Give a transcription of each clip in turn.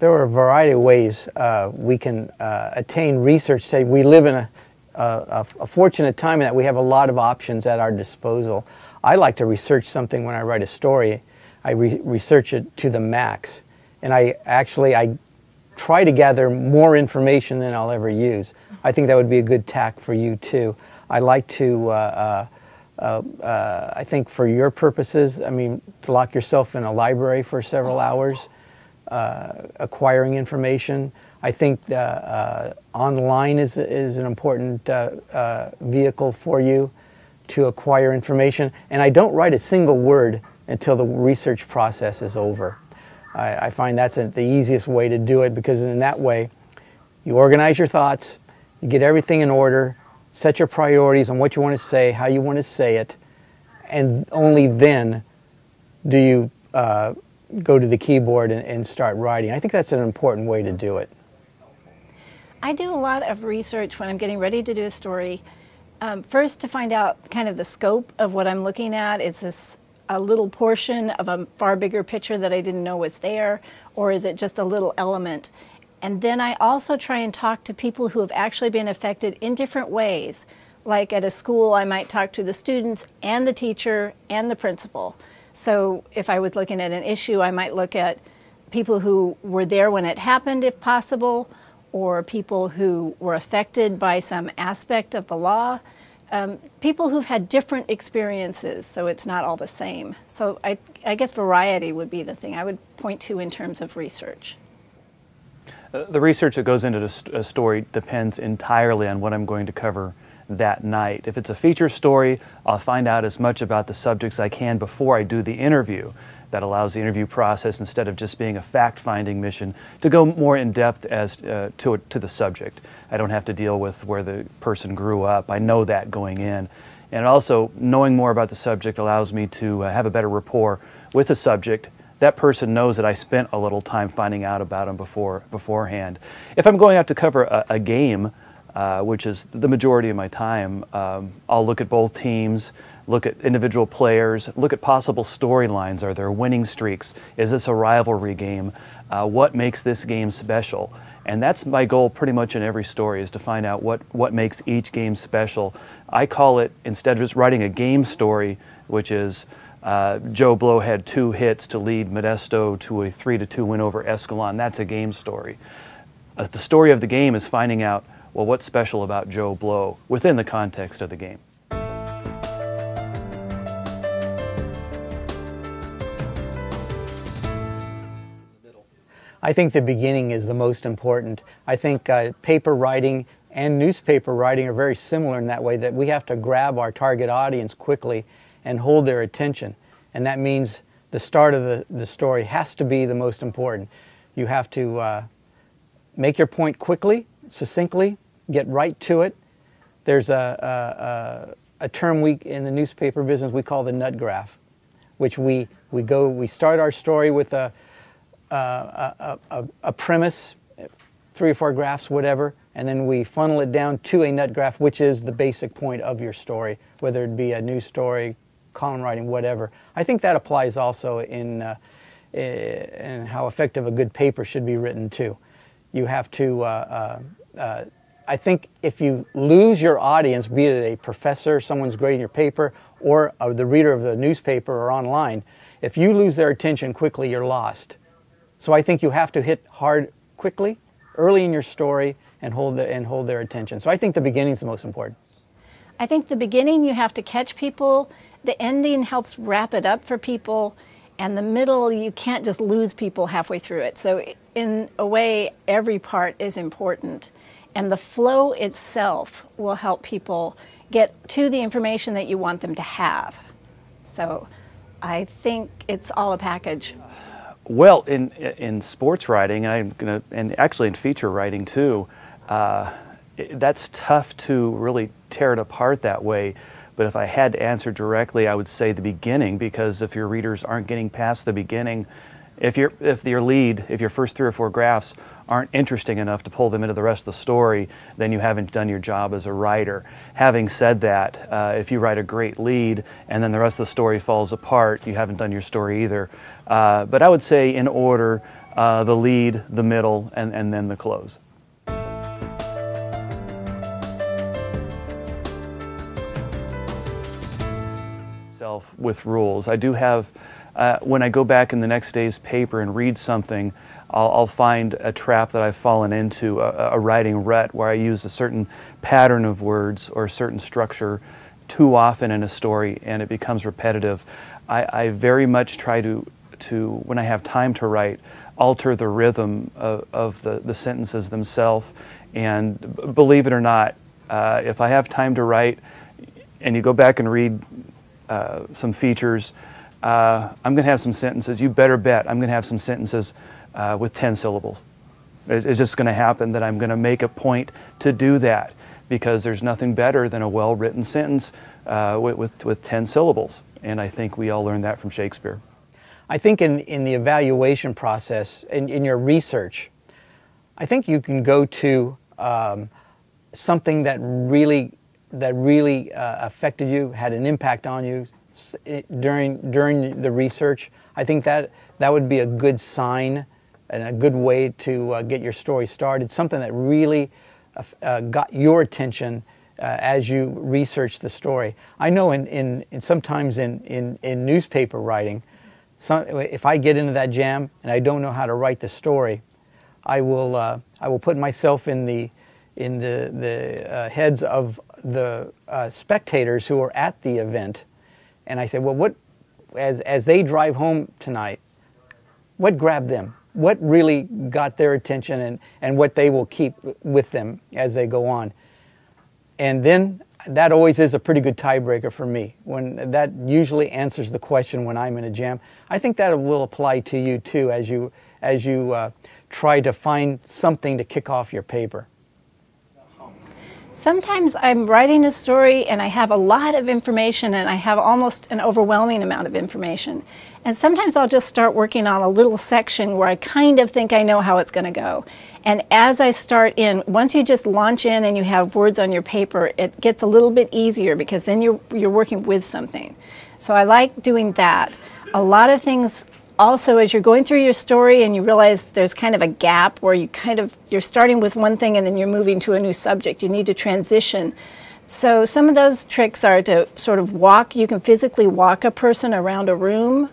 There are a variety of ways we can attain research. Say we live in a fortunate time in that we have a lot of options at our disposal. I like to research something when I write a story. I research it to the max, and I try to gather more information than I'll ever use. I think that would be a good tack for you too. I like to, I think for your purposes, I mean, to lock yourself in a library for several hours, acquiring information. I think online is an important vehicle for you to acquire information. And I don't write a single word until the research process is over. I find that's the easiest way to do it, because in that way you organize your thoughts, you get everything in order, set your priorities on what you want to say, how you want to say it, and only then do you go to the keyboard and start writing. I think that's an important way to do it. I do a lot of research when I'm getting ready to do a story. First, to find out kind of the scope of what I'm looking at. Is this a little portion of a far bigger picture that I didn't know was there, or is it just a little element? And then I also try and talk to people who have actually been affected in different ways. Like at a school, I might talk to the students and the teacher and the principal. So if I was looking at an issue, I might look at people who were there when it happened, if possible, or people who were affected by some aspect of the law. People who've had different experiences, so it's not all the same. So I guess variety would be the thing I would point to in terms of research. The research that goes into a story depends entirely on what I'm going to cover that night. If it's a feature story, I'll find out as much about the subjects I can before I do the interview. That allows the interview process, instead of just being a fact-finding mission, to go more in depth as to the subject. I don't have to deal with where the person grew up. I know that going in. And also, knowing more about the subject allows me to have a better rapport with the subject. That person knows that I spent a little time finding out about them beforehand. If I'm going out to cover a game, which is the majority of my time, I'll look at both teams, look at individual players, look at possible storylines. Are there winning streaks? Is this a rivalry game? What makes this game special? And that's my goal pretty much in every story, is to find out what makes each game special. I call it, instead of just writing a game story, which is Joe Blow had 2 hits to lead Modesto to a 3-2 win over Escalon. That's a game story. The story of the game is finding out, well, what's special about Joe Blow within the context of the game. I think the beginning is the most important. I think paper writing and newspaper writing are very similar in that way, that we have to grab our target audience quickly and hold their attention. And that means the start of the story has to be the most important. You have to make your point quickly, succinctly, get right to it. There's a term in the newspaper business we call the nut graph, which we start our story with a premise, 3 or 4 graphs, whatever, and then we funnel it down to a nut graph, which is the basic point of your story, whether it be a news story, column writing, whatever. I think that applies also in how effective a good paper should be written too. You have to, I think if you lose your audience, be it a professor, someone's grading your paper, or the reader of the newspaper or online, if you lose their attention quickly, you're lost. So I think you have to hit hard quickly, early in your story, and hold their attention. So I think the beginning is the most important. I think the beginning you have to catch people, the ending helps wrap it up for people, and the middle you can't just lose people halfway through it. So in a way, every part is important. And the flow itself will help people get to the information that you want them to have. So I think it's all a package. Well, in sports writing, and actually in feature writing too, that's tough to really tear it apart that way. But if I had to answer directly, I would say the beginning, because if your readers aren't getting past the beginning, if your first 3 or 4 graphs aren't interesting enough to pull them into the rest of the story, then you haven't done your job as a writer. Having said that, if you write a great lead and then the rest of the story falls apart, you haven't done your story either. But I would say in order, the lead, the middle, and then the close. With rules. I do have, when I go back in the next day's paper and read something, I'll find a trap that I've fallen into, a writing rut where I use a certain pattern of words or a certain structure too often in a story and it becomes repetitive. I very much try to, when I have time to write, alter the rhythm of the sentences themselves. And believe it or not, if I have time to write and you go back and read some features, I'm going to have some sentences. You better bet I'm going to have some sentences with 10 syllables. It's just going to happen that I'm going to make a point to do that because there's nothing better than a well-written sentence with 10 syllables. And I think we all learned that from Shakespeare. I think in the evaluation process, in your research, I think you can go to something that really affected you, had an impact on you during the research. I think that would be a good sign and a good way to get your story started. Something that really got your attention as you research the story. I know sometimes in newspaper writing, if I get into that jam and I don't know how to write the story, I will put myself in the heads of the spectators who are at the event, and I say, well, as they drive home tonight, what grabbed them? What really got their attention and what they will keep with them as they go on? And then that always is a pretty good tiebreaker for me. When that usually answers the question when I'm in a jam. I think that will apply to you too as you try to find something to kick off your paper. Sometimes I'm writing a story and I have a lot of information and I have almost an overwhelming amount of information. And sometimes I'll just start working on a little section where I kind of think I know how it's going to go. And as I start in, once you just launch in and you have words on your paper, it gets a little bit easier because then you're working with something. So I like doing that. A lot of things also, as you're going through your story and you realize there's kind of a gap where you're starting with one thing and then you're moving to a new subject, you need to transition. So some of those tricks are to sort of you can physically walk a person around a room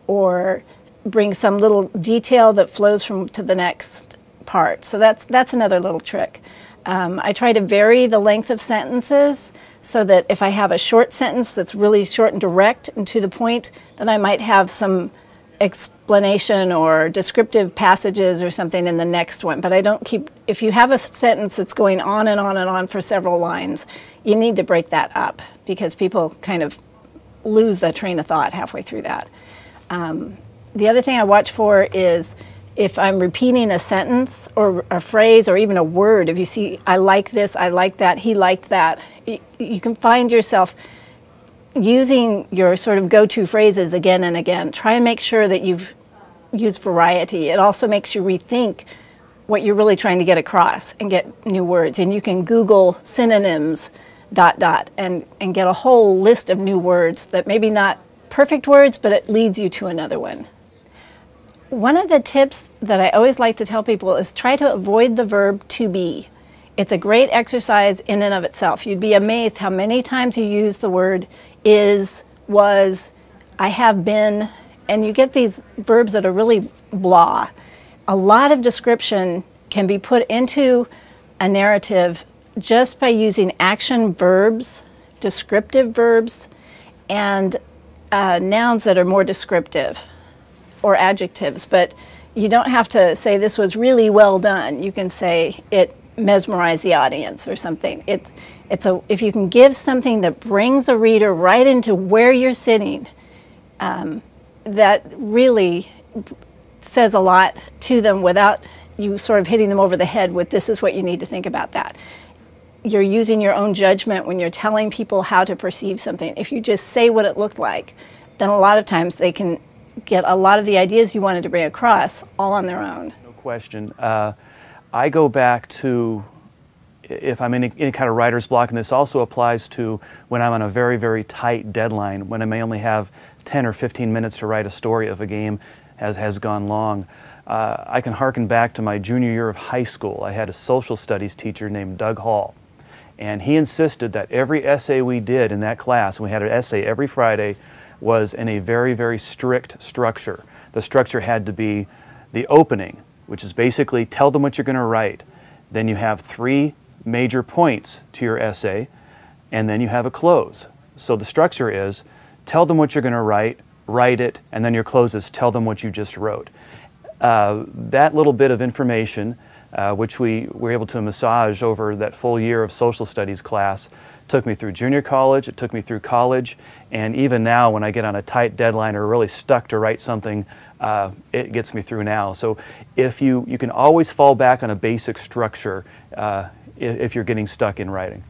or bring some little detail that flows to the next part. So that's another little trick. I try to vary the length of sentences so that if I have a short sentence that's really short and direct and to the point, then I might have some explanation or descriptive passages or something in the next one. But I don't keep, if you have a sentence that's going on and on and on for several lines, you need to break that up because people kind of lose a train of thought halfway through that. The other thing I watch for is if I'm repeating a sentence or a phrase or even a word, if you see, I like this, I like that, he liked that, you can find yourself using your sort of go-to phrases again and again. Try and make sure that you've used variety. It also makes you rethink what you're really trying to get across and get new words. And you can Google synonyms ... and get a whole list of new words that maybe not perfect words, but it leads you to another one. One of the tips that I always like to tell people is try to avoid the verb to be. It's a great exercise in and of itself. You'd be amazed how many times you use the word is, was, I have been, and you get these verbs that are really blah. A lot of description can be put into a narrative just by using action verbs, descriptive verbs, and nouns that are more descriptive, or adjectives. But you don't have to say this was really well done. You can say it mesmerized the audience or something. If you can give something that brings a reader right into where you're sitting, that really says a lot to them without you sort of hitting them over the head with this is what you need to think about that. You're using your own judgment when you're telling people how to perceive something. If you just say what it looked like, then a lot of times they can get a lot of the ideas you wanted to bring across all on their own. No question. I go back to if I'm in any kind of writer's block, and this also applies to when I'm on a very, very tight deadline, when I may only have 10 or 15 minutes to write a story if a game has gone long. I can harken back to my junior year of high school. I had a social studies teacher named Doug Hall, and he insisted that every essay we did in that class, and we had an essay every Friday, was in a very, very strict structure. The structure had to be the opening, which is basically tell them what you're going to write. Then you have 3 major points to your essay, and then you have a close. So the structure is tell them what you're going to write it, and then your close is tell them what you just wrote. That little bit of information, which we were able to massage over that full year of social studies class, took me through junior college, it took me through college, and even now when I get on a tight deadline or really stuck to write something, it gets me through now. So if you can always fall back on a basic structure if you're getting stuck in writing.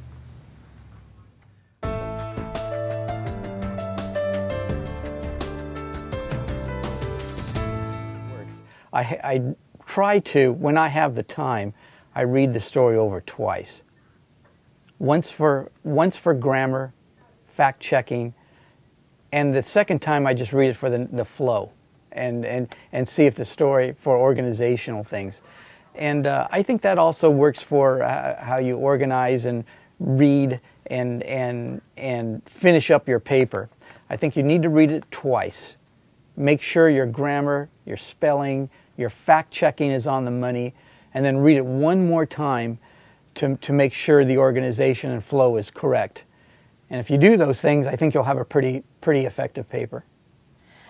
I try to, when I have the time, I read the story over twice. Once for grammar, fact checking, and the second time I just read it for the flow and see if the story for organizational things. And I think that also works for how you organize and read and finish up your paper. I think you need to read it twice. Make sure your grammar, your spelling, your fact checking is on the money, and then read it one more time to make sure the organization and flow is correct. And if you do those things, I think you'll have a pretty effective paper.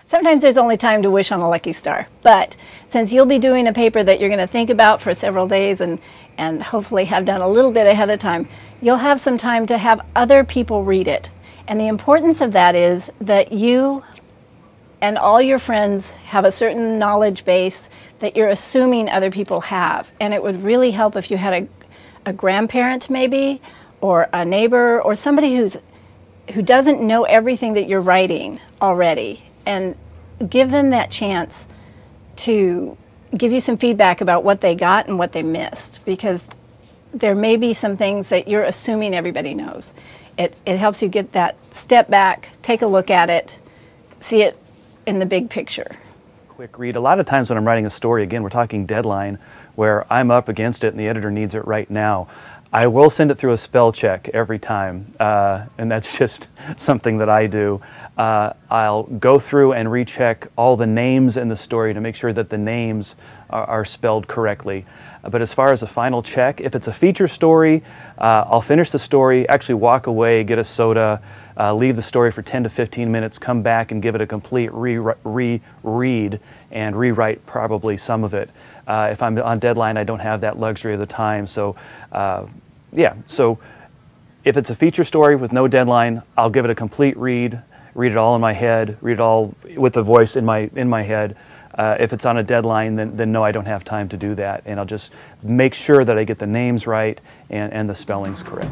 Sometimes there's only time to wish on a lucky star, but since you'll be doing a paper that you're going to think about for several days and hopefully have done a little bit ahead of time, you'll have some time to have other people read it. And the importance of that is that you and all your friends have a certain knowledge base that you're assuming other people have. And it would really help if you had a grandparent maybe, or a neighbor, or somebody who doesn't know everything that you're writing already, and give them that chance to give you some feedback about what they got and what they missed, because there may be some things that you're assuming everybody knows. It helps you get that step back, take a look at it, see it in the big picture. Quick read. A lot of times when I'm writing a story, again, we're talking deadline, where I'm up against it and the editor needs it right now, I will send it through a spell check every time, and that's just something that I do. I'll go through and recheck all the names in the story to make sure that the names are spelled correctly. But as far as a final check, if it's a feature story, I'll finish the story, actually walk away, get a soda, leave the story for 10 to 15 minutes, come back and give it a complete reread and rewrite probably some of it. If I'm on deadline, I don't have that luxury of the time. So yeah, so if it's a feature story with no deadline, I'll give it a complete read it all in my head, read it all with the voice in my head. If it's on a deadline, then no, I don't have time to do that, and I'll just make sure that I get the names right and the spellings correct.